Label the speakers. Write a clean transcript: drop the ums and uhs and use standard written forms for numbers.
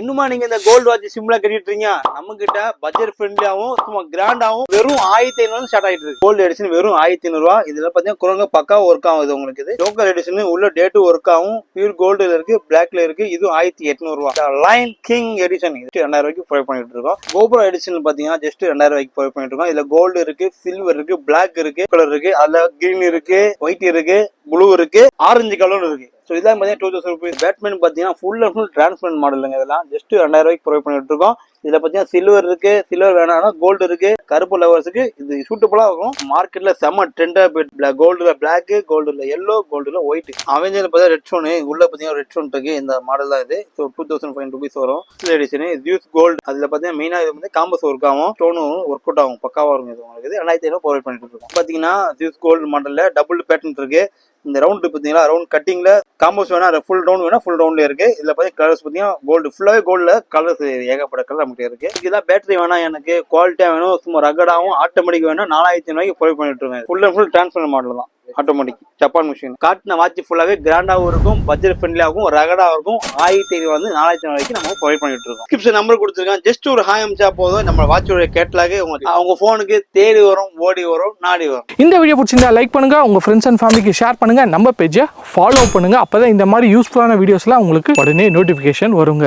Speaker 1: இன்னுமா நீங்க இந்த கோல்டு வாட்ச் சிம்பிளா கட்டிட்டு இருக்கீங்க, நம்ம கிட்ட பட்ஜெட் ஃப்ரெண்ட்லியாவும் சும்மா கிராண்டாவும் வெறும் 1500 ஸ்டார்ட் ஆயிட்டு இருக்கு. கோல்டு எடிஷன் வெறும் 1500 ரூபா. இதுல பாத்தீங்கன்னா குரங்க பக்கா ஒர்க் ஆகுது உங்களுக்கு. இது லோக்கல் எடிஷன் உள்ள டேட்டு ஒர்க் ஆகும். பியூர் கோல்டுல இருக்கு, பிளாக்ல இருக்கு. இது 1800 ரூபா. லைன் கிங் எடிஷன் 2000 ரூபாய்க்கு ப்ரொவைட் பண்ணிட்டு இருக்கோம். கோபுரா எடிஷன் பாத்தீங்கன்னா ஜஸ்ட் 2000 ரூபாய்க்கு ப்ரொவைட் பண்ணிட்டு இருக்கோம். இதுல கோல்டு இருக்கு, சில்வர் இருக்கு, பிளாக் இருக்கு, கலர் இருக்கு, அதுல கிரீன் இருக்கு, ஒயிட் இருக்கு, ப்ளூ இருக்கு, ஆரஞ்சு கலர் இருக்கு. ஸோ இதெல்லாம் பார்த்தீங்கன்னா 2000 ருபீஸ். பேட்மேன் பார்த்தீங்கன்னா ஃபுல் அண்ட் ஃபுல் டிரான்ஸ்பரண்ட் மாடலுங்க. இதெல்லாம் ஜஸ்ட் 2000 ரூபாய்க்கு ப்ரொவைட் பண்ணிட்டு இருக்கோம். இதுல பாத்தீங்கன்னா சில்வர் இருக்கு, சில்வர் வேணாம்னா கோல்டு இருக்கு. கருப்பு லவர்ஸுக்கு இது சூட்டபுளா இருக்கும். மார்க்கெட்ல செம்ம ட்ரெண்டா போயிட்டு கோல்டுல பிளாக், கோல்டுல எல்லோ, கோல்டுல ஒயிட். அவெஞ்சர் பார்த்தா ரெட் ஸ்டோனு உள்ள பாத்தீங்கன்னா ரெட் ஸ்டோன் இருக்கு. இந்த மாடல் தான் இது. ஸோ 2500 ருபீஸ் வரும். Edition juice gold. அதுல பாத்தீங்கன்னா மெயினா இது வந்து காம்பஸ் ஒர்க் ஆகும், ஸ்டோனும் ஒர்க் அவுட் ஆகும், பக்காவா இருக்கும். இது உங்களுக்கு 2500 ப்ரொவைட் பண்ணிட்டு இருக்கோம். பாத்தீங்கன்னா ஜூஸ் கோல்டு மாடல்ல டபுள் பேட்டர்ன் இருக்கு. இந்த ரவுண்ட் பாத்தீங்கன்னா ரவுண்ட் கட்டிங்ல காம்பஸ் வேணா ஃபுல் ரவுண்ட் வேணா ஃபுல் ரவுண்ட்ல இருக்கு. இதுல பாத்தீங்கன்னா கலர்ஸ் பாத்தீங்கன்னா கோல்டு ஃபுல்லாவே கோல்டுல கலர்ஸ் ஏகப்பட்ட கலர் நமக்கு இருக்கு. இதுதான் பேட்டரி வேணா எனக்கு குவாலிட்டியா வேணும், சும்மா ரகடாவும் ஆட்டோமேட்டிக் வேணும், 4500 ரூபாய்க்கு ப்ரொவைட் பண்ணிட்டு இருக்கேன். Full and full transparent model தான், ஆட்டோமேட்டிக் ஜப்பான் மிஷின். காட்டின வாட்ச் ஃபுல்லாவே கிராண்டாவும் இருக்கும், பட்ஜெட் ஃப்ரெண்ட்லியாகவும் ரகடாவும் இருக்கும். 1500 வந்து 4500 ரூபாய்க்கு நம்ம ப்ரொவைட் பண்ணிட்டு இருக்கோம். டிஸ்கிரிப்ஷன் நம்பர் கொடுத்துருக்கேன். ஜஸ்ட் ஒரு ஹாய் அமிச்சா போதும், நம்ம வாட்சோட கேட்லாக் அவங்க போனுக்கு தேடி வரும், ஓடி வரும், நாடி வரும்.
Speaker 2: இந்த வீடியோ பிடிச்சிருந்தா லைக் பண்ணுங்க, உங்க ஃப்ரெண்ட்ஸ் அண்ட் ஃபேமிலிக்கு ஷேர் பண்ணுங்க, நம்ம பேஜை ஃபாலோ பண்ணுங்க. அப்பதான் இந்த மாதிரி யூஸ்ஃபுல்லான வீடியோஸ்லாம் உங்களுக்கு உடனே நோட்டிபிகேஷன் வருங்க.